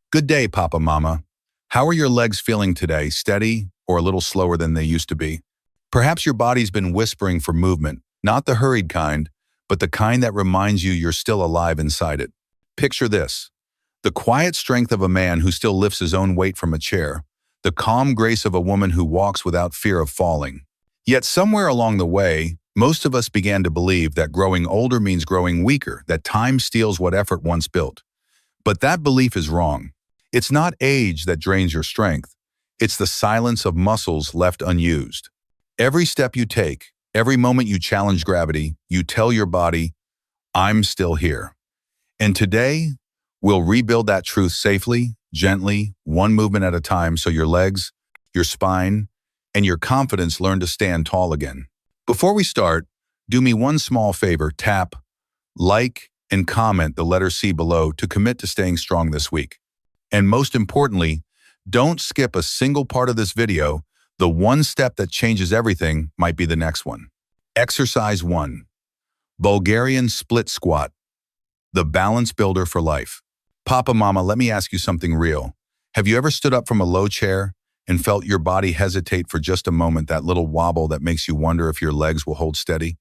Good day, Papa Mama. How are your legs feeling today? Steady or a little slower than they used to be? Perhaps your body's been whispering for movement, not the hurried kind, but the kind that reminds you you're still alive inside it. Picture this: the quiet strength of a man who still lifts his own weight from a chair, the calm grace of a woman who walks without fear of falling. Yet somewhere along the way, most of us began to believe that growing older means growing weaker, that time steals what effort once built. But that belief is wrong. It's not age that drains your strength. It's the silence of muscles left unused. Every step you take, every moment you challenge gravity, you tell your body, I'm still here. And today, we'll rebuild that truth safely, gently, one movement at a time, so your legs, your spine, and your confidence learn to stand tall again. Before we start, do me one small favor: tap, like, and comment the letter C below to commit to staying strong this week. And most importantly, don't skip a single part of this video. The one step that changes everything might be the next one. Exercise 1. Bulgarian Split Squat, the balance builder for life. Papa Mama, let me ask you something real. Have you ever stood up from a low chair and felt your body hesitate for just a moment, that little wobble that makes you wonder if your legs will hold steady?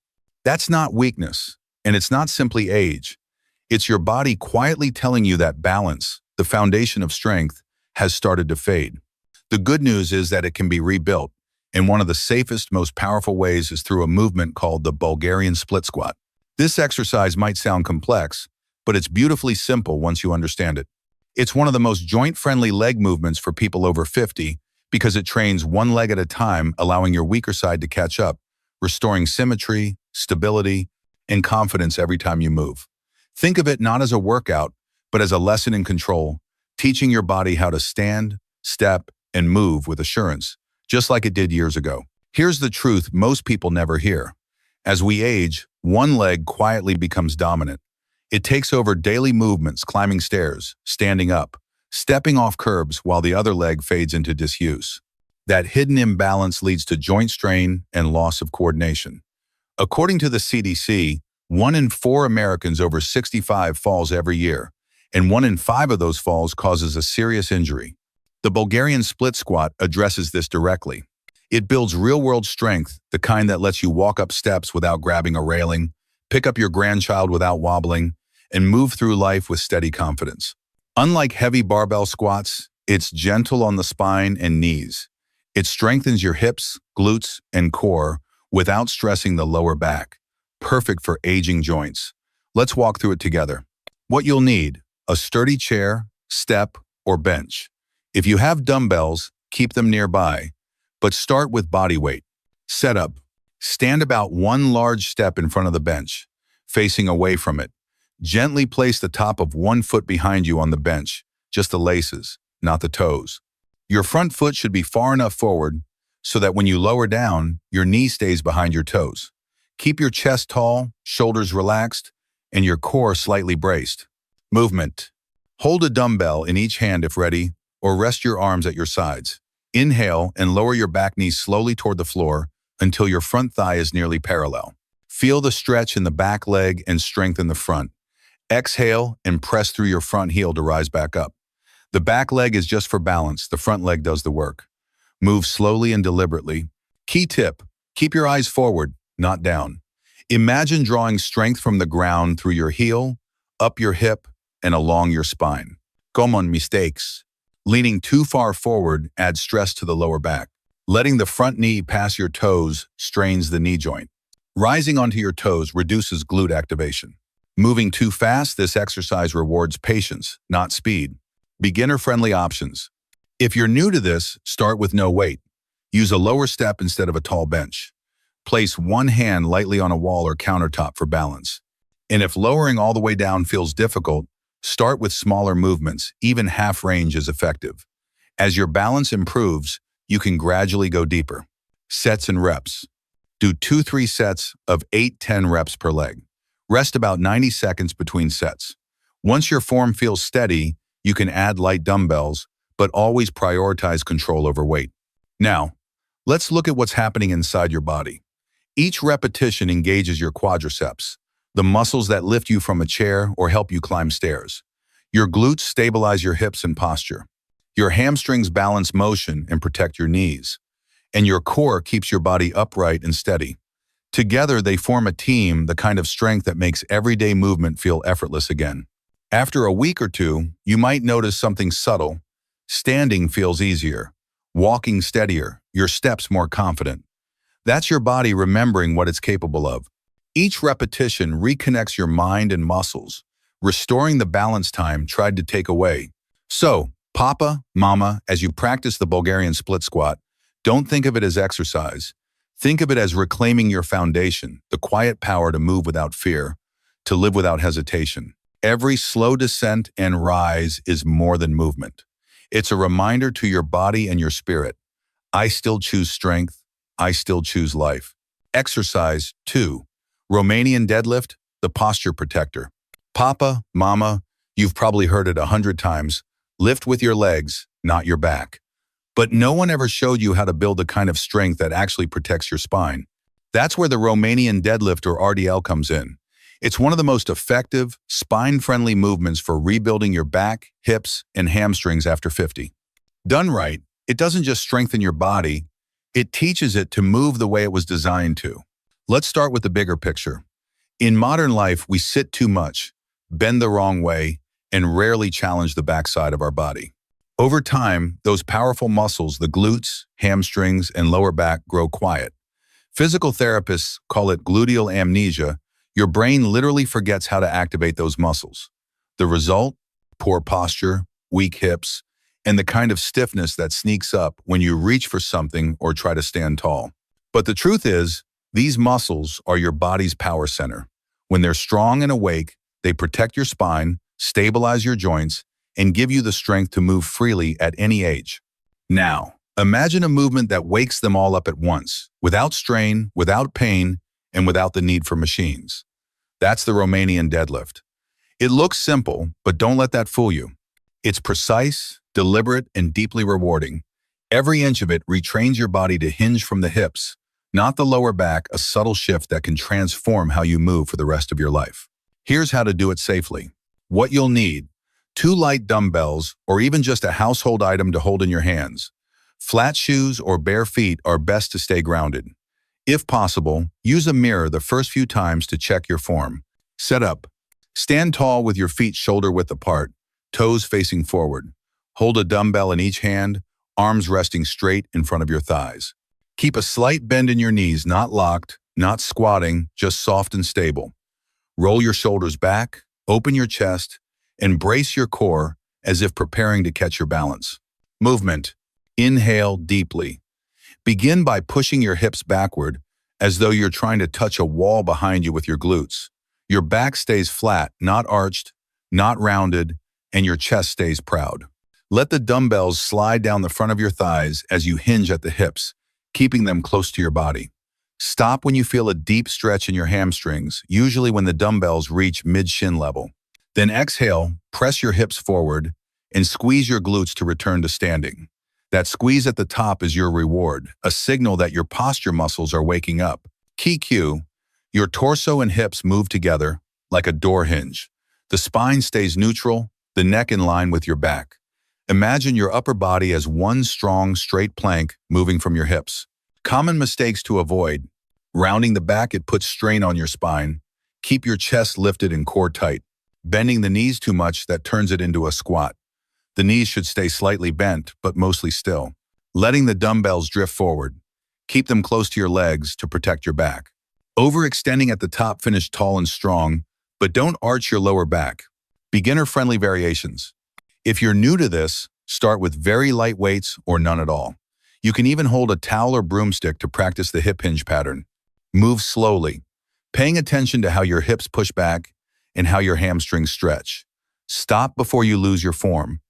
That's not weakness, and it's not simply age. It's your body quietly telling you that balance, the foundation of strength, has started to fade. The good news is that it can be rebuilt, and one of the safest, most powerful ways is through a movement called the Bulgarian Split Squat. This exercise might sound complex, but it's beautifully simple once you understand it. It's one of the most joint-friendly leg movements for people over 50 because it trains one leg at a time, allowing your weaker side to catch up, restoring symmetry, stability, and confidence every time you move. Think of it not as a workout, but as a lesson in control, teaching your body how to stand, step, and move with assurance, just like it did years ago. Here's the truth most people never hear. As we age, one leg quietly becomes dominant. It takes over daily movements, climbing stairs, standing up, stepping off curbs, while the other leg fades into disuse. That hidden imbalance leads to joint strain and loss of coordination. According to the CDC, 1 in 4 Americans over 65 falls every year, and 1 in 5 of those falls causes a serious injury. The Bulgarian Split Squat addresses this directly. It builds real-world strength, the kind that lets you walk up steps without grabbing a railing, pick up your grandchild without wobbling, and move through life with steady confidence. Unlike heavy barbell squats, it's gentle on the spine and knees. It strengthens your hips, glutes, and core without stressing the lower back. Perfect for aging joints. Let's walk through it together. What you'll need: a sturdy chair, step, or bench. If you have dumbbells, keep them nearby, but start with body weight. Setup: stand about one large step in front of the bench, facing away from it. Gently place the top of one foot behind you on the bench, just the laces, not the toes. Your front foot should be far enough forward so that when you lower down, your knee stays behind your toes. Keep your chest tall, shoulders relaxed, and your core slightly braced. Movement: hold a dumbbell in each hand if ready, or rest your arms at your sides. Inhale and lower your back knee slowly toward the floor until your front thigh is nearly parallel. Feel the stretch in the back leg and strengthen the front. Exhale and press through your front heel to rise back up. The back leg is just for balance, the front leg does the work. Move slowly and deliberately. Key tip: keep your eyes forward, not down. Imagine drawing strength from the ground through your heel, up your hip, and along your spine. Common mistakes: leaning too far forward adds stress to the lower back. Letting the front knee pass your toes strains the knee joint. Rising onto your toes reduces glute activation. Moving too fast, this exercise rewards patience, not speed. Beginner-friendly options: if you're new to this, start with no weight. Use a lower step instead of a tall bench. Place one hand lightly on a wall or countertop for balance. And if lowering all the way down feels difficult, start with smaller movements. Even half range is effective. As your balance improves, you can gradually go deeper. Sets and reps: do 2-3 sets of 8-10 reps per leg. Rest about 90 seconds between sets. Once your form feels steady, you can add light dumbbells, but always prioritize control over weight. Now, let's look at what's happening inside your body. Each repetition engages your quadriceps, the muscles that lift you from a chair or help you climb stairs. Your glutes stabilize your hips and posture. Your hamstrings balance motion and protect your knees. And your core keeps your body upright and steady. Together, they form a team, the kind of strength that makes everyday movement feel effortless again. After a week or two, you might notice something subtle. Standing feels easier. Walking steadier. Your steps more confident. That's your body remembering what it's capable of. Each repetition reconnects your mind and muscles, restoring the balance time tried to take away. So, Papa, Mama, as you practice the Bulgarian split squat, don't think of it as exercise. Think of it as reclaiming your foundation, the quiet power to move without fear, to live without hesitation. Every slow descent and rise is more than movement. It's a reminder to your body and your spirit. I still choose strength. I still choose life. Exercise 2. Romanian deadlift, the posture protector. Papa, Mama, you've probably heard it 100 times. Lift with your legs, not your back. But no one ever showed you how to build the kind of strength that actually protects your spine. That's where the Romanian deadlift or RDL comes in. It's one of the most effective, spine-friendly movements for rebuilding your back, hips, and hamstrings after 50. Done right, it doesn't just strengthen your body, it teaches it to move the way it was designed to. Let's start with the bigger picture. In modern life, we sit too much, bend the wrong way, and rarely challenge the backside of our body. Over time, those powerful muscles, the glutes, hamstrings, and lower back, grow quiet. Physical therapists call it gluteal amnesia. Your brain literally forgets how to activate those muscles. The result? Poor posture, weak hips, and the kind of stiffness that sneaks up when you reach for something or try to stand tall. But the truth is, these muscles are your body's power center. When they're strong and awake, they protect your spine, stabilize your joints, and give you the strength to move freely at any age. Now, imagine a movement that wakes them all up at once, without strain, without pain, and without the need for machines. That's the Romanian deadlift. It looks simple, but don't let that fool you. It's precise, deliberate, and deeply rewarding. Every inch of it retrains your body to hinge from the hips, not the lower back, a subtle shift that can transform how you move for the rest of your life. Here's how to do it safely. What you'll need: 2 light dumbbells, or even just a household item to hold in your hands. Flat shoes or bare feet are best to stay grounded. If possible, use a mirror the first few times to check your form. Setup: stand tall with your feet shoulder-width apart, toes facing forward. Hold a dumbbell in each hand, arms resting straight in front of your thighs. Keep a slight bend in your knees, not locked, not squatting, just soft and stable. Roll your shoulders back, open your chest, and brace your core as if preparing to catch your balance. Movement: inhale deeply. Begin by pushing your hips backward as though you're trying to touch a wall behind you with your glutes. Your back stays flat, not arched, not rounded, and your chest stays proud. Let the dumbbells slide down the front of your thighs as you hinge at the hips, keeping them close to your body. Stop when you feel a deep stretch in your hamstrings, usually when the dumbbells reach mid-shin level. Then exhale, press your hips forward, and squeeze your glutes to return to standing. That squeeze at the top is your reward, a signal that your posture muscles are waking up. Key cue: your torso and hips move together like a door hinge. The spine stays neutral, the neck in line with your back. Imagine your upper body as one strong, straight plank moving from your hips. Common mistakes to avoid: rounding the back, it puts strain on your spine. Keep your chest lifted and core tight. Bending the knees too much, that turns it into a squat. The knees should stay slightly bent, but mostly still. Letting the dumbbells drift forward. Keep them close to your legs to protect your back. Overextending at the top, finish tall and strong, but don't arch your lower back. Beginner-friendly variations. If you're new to this, start with very light weights or none at all. You can even hold a towel or broomstick to practice the hip hinge pattern. Move slowly, paying attention to how your hips push back and how your hamstrings stretch. Stop before you lose your form.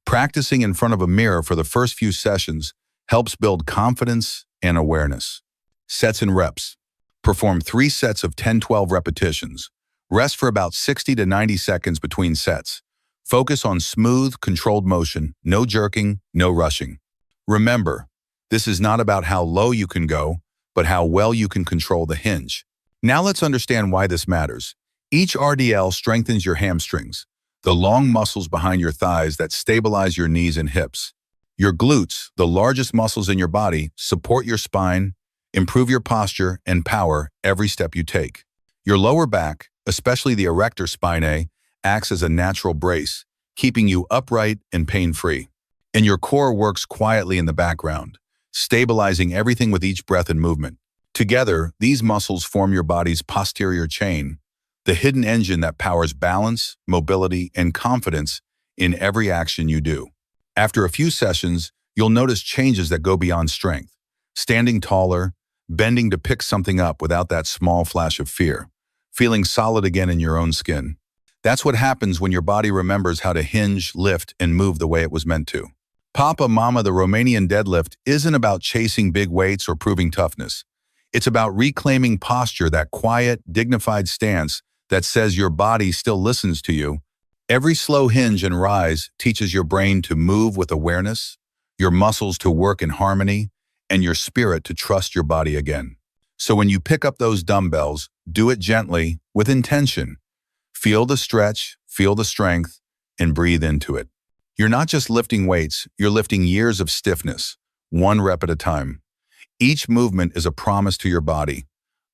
Practicing in front of a mirror for the first few sessions helps build confidence and awareness. Sets and reps. Perform 3 sets of 10-12 repetitions. Rest for about 60 to 90 seconds between sets. Focus on smooth, controlled motion, no jerking, no rushing. Remember, this is not about how low you can go, but how well you can control the hinge. Now let's understand why this matters. Each RDL strengthens your hamstrings, the long muscles behind your thighs that stabilize your knees and hips. Your glutes, the largest muscles in your body, support your spine, improve your posture, and power every step you take. Your lower back, especially the erector spinae, acts as a natural brace, keeping you upright and pain-free. And your core works quietly in the background, stabilizing everything with each breath and movement. Together, these muscles form your body's posterior chain, the hidden engine that powers balance, mobility, and confidence in every action you do. After a few sessions, you'll notice changes that go beyond strength. Standing taller, bending to pick something up without that small flash of fear, feeling solid again in your own skin. That's what happens when your body remembers how to hinge, lift, and move the way it was meant to. Papa Mama, the Romanian deadlift isn't about chasing big weights or proving toughness. It's about reclaiming posture, that quiet, dignified stance that says your body still listens to you. Every slow hinge and rise teaches your brain to move with awareness, your muscles to work in harmony, and your spirit to trust your body again. So when you pick up those dumbbells, do it gently, with intention. Feel the stretch, feel the strength, and breathe into it. You're not just lifting weights, you're lifting years of stiffness, one rep at a time. Each movement is a promise to your body.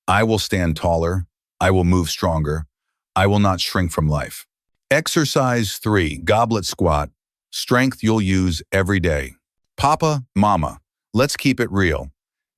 I will stand taller. I will move stronger. I will not shrink from life. Exercise 3, goblet squat, strength you'll use every day. Papa, Mama, let's keep it real.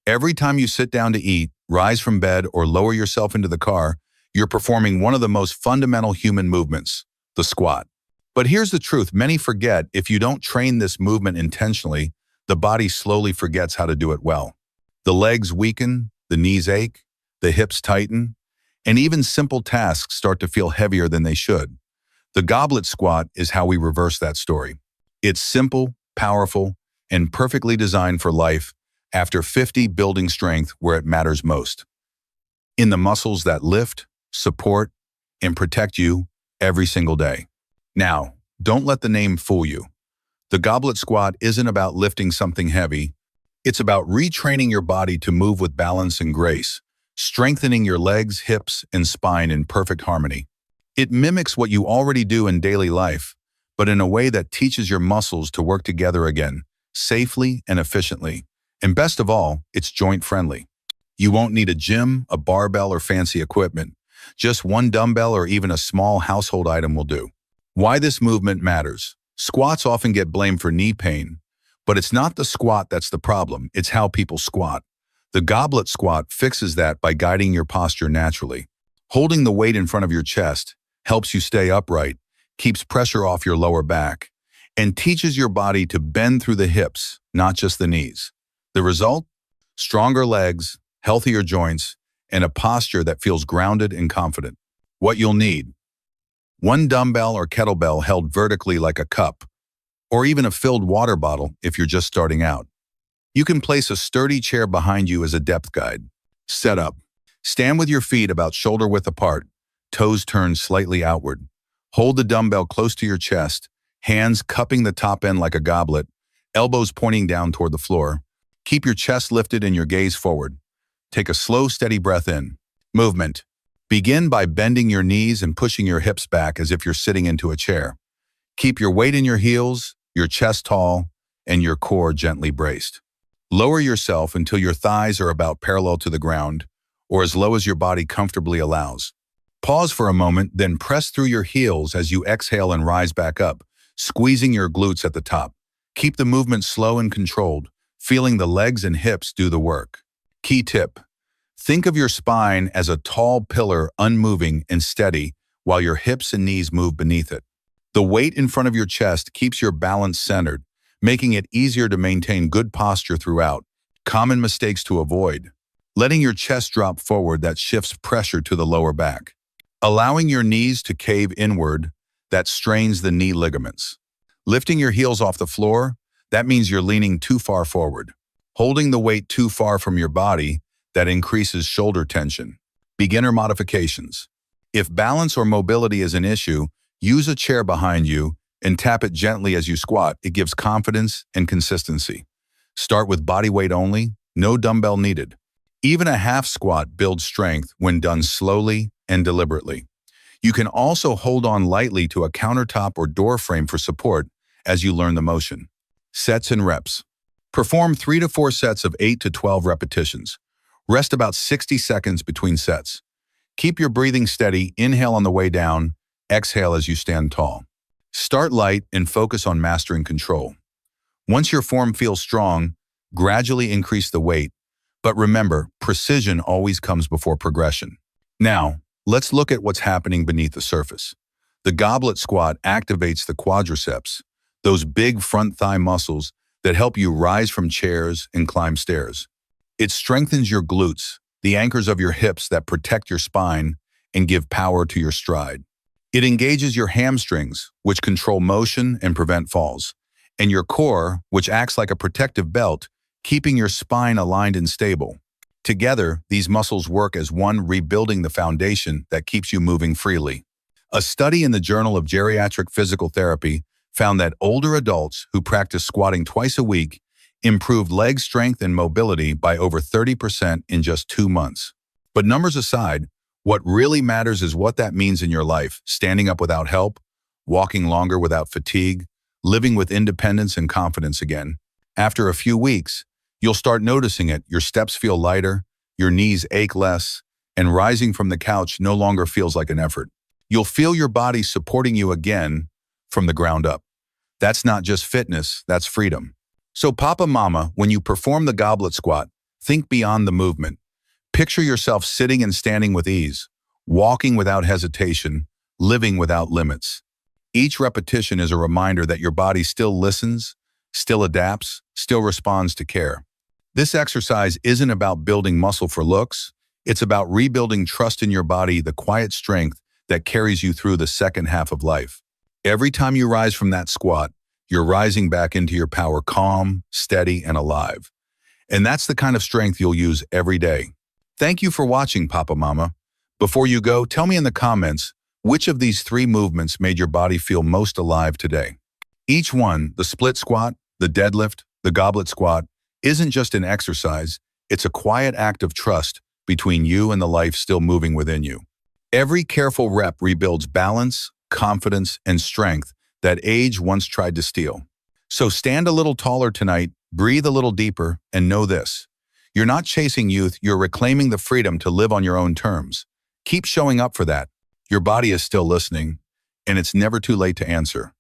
Every time you sit down to eat, rise from bed, or lower yourself into the car, you're performing one of the most fundamental human movements, the squat. But here's the truth, many forget if you don't train this movement intentionally, the body slowly forgets how to do it well. The legs weaken, the knees ache, the hips tighten, and even simple tasks start to feel heavier than they should. The goblet squat is how we reverse that story. It's simple, powerful, and perfectly designed for life after 50 building strength where it matters most. In the muscles that lift, support, and protect you every single day. Now, don't let the name fool you. The goblet squat isn't about lifting something heavy. It's about retraining your body to move with balance and grace, strengthening your legs, hips, and spine in perfect harmony. It mimics what you already do in daily life, but in a way that teaches your muscles to work together again, safely and efficiently. And best of all, it's joint-friendly. You won't need a gym, a barbell, or fancy equipment. Just one dumbbell or even a small household item will do. Why this movement matters. Squats often get blamed for knee pain, but it's not the squat that's the problem, it's how people squat. The goblet squat fixes that by guiding your posture naturally. Holding the weight in front of your chest helps you stay upright, keeps pressure off your lower back, and teaches your body to bend through the hips, not just the knees. The result? Stronger legs, healthier joints, and a posture that feels grounded and confident. What you'll need: one dumbbell or kettlebell held vertically like a cup, or even a filled water bottle if you're just starting out. You can place a sturdy chair behind you as a depth guide. Setup: stand with your feet about shoulder width apart, toes turned slightly outward. Hold the dumbbell close to your chest, hands cupping the top end like a goblet, elbows pointing down toward the floor. Keep your chest lifted and your gaze forward. Take a slow, steady breath in. Movement: begin by bending your knees and pushing your hips back as if you're sitting into a chair. Keep your weight in your heels, your chest tall, and your core gently braced. Lower yourself until your thighs are about parallel to the ground, or as low as your body comfortably allows. Pause for a moment, then press through your heels as you exhale and rise back up, squeezing your glutes at the top. Keep the movement slow and controlled, feeling the legs and hips do the work. Key tip: think of your spine as a tall pillar, unmoving and steady, while your hips and knees move beneath it. The weight in front of your chest keeps your balance centered, making it easier to maintain good posture throughout. Common mistakes to avoid: letting your chest drop forward, that shifts pressure to the lower back. Allowing your knees to cave inward, that strains the knee ligaments. Lifting your heels off the floor, that means you're leaning too far forward. Holding the weight too far from your body, that increases shoulder tension. Beginner modifications: if balance or mobility is an issue, use a chair behind you and tap it gently as you squat. It gives confidence and consistency. Start with body weight only, no dumbbell needed. Even a half squat builds strength when done slowly and deliberately. You can also hold on lightly to a countertop or door frame for support as you learn the motion. Sets and reps. Perform 3 to 4 sets of 8 to 12 repetitions. Rest about 60 seconds between sets. Keep your breathing steady. Inhale on the way down. Exhale as you stand tall. Start light and focus on mastering control. Once your form feels strong, gradually increase the weight. But remember, precision always comes before progression. Now, let's look at what's happening beneath the surface. The goblet squat activates the quadriceps, those big front thigh muscles that help you rise from chairs and climb stairs. It strengthens your glutes, the anchors of your hips that protect your spine and give power to your stride. It engages your hamstrings, which control motion and prevent falls, and your core, which acts like a protective belt, keeping your spine aligned and stable. Together, these muscles work as one, rebuilding the foundation that keeps you moving freely. A study in the Journal of Geriatric Physical Therapy found that older adults who practice squatting twice a week improved leg strength and mobility by over 30% in just 2 months. But numbers aside, what really matters is what that means in your life: standing up without help, walking longer without fatigue, living with independence and confidence again. After a few weeks, you'll start noticing it. Your steps feel lighter, your knees ache less, and rising from the couch no longer feels like an effort. You'll feel your body supporting you again from the ground up. That's not just fitness, that's freedom. So Papa Mama, when you perform the goblet squat, think beyond the movement. Picture yourself sitting and standing with ease, walking without hesitation, living without limits. Each repetition is a reminder that your body still listens, still adapts, still responds to care. This exercise isn't about building muscle for looks. It's about rebuilding trust in your body, the quiet strength that carries you through the second half of life. Every time you rise from that squat, you're rising back into your power, calm, steady, and alive. And that's the kind of strength you'll use every day. Thank you for watching, Papa Mama. Before you go, tell me in the comments, which of these 3 movements made your body feel most alive today? Each one, the split squat, the deadlift, the goblet squat, isn't just an exercise, it's a quiet act of trust between you and the life still moving within you. Every careful rep rebuilds balance, confidence, and strength that age once tried to steal. So stand a little taller tonight, breathe a little deeper, and know this: you're not chasing youth, you're reclaiming the freedom to live on your own terms. Keep showing up for that. Your body is still listening, and it's never too late to answer.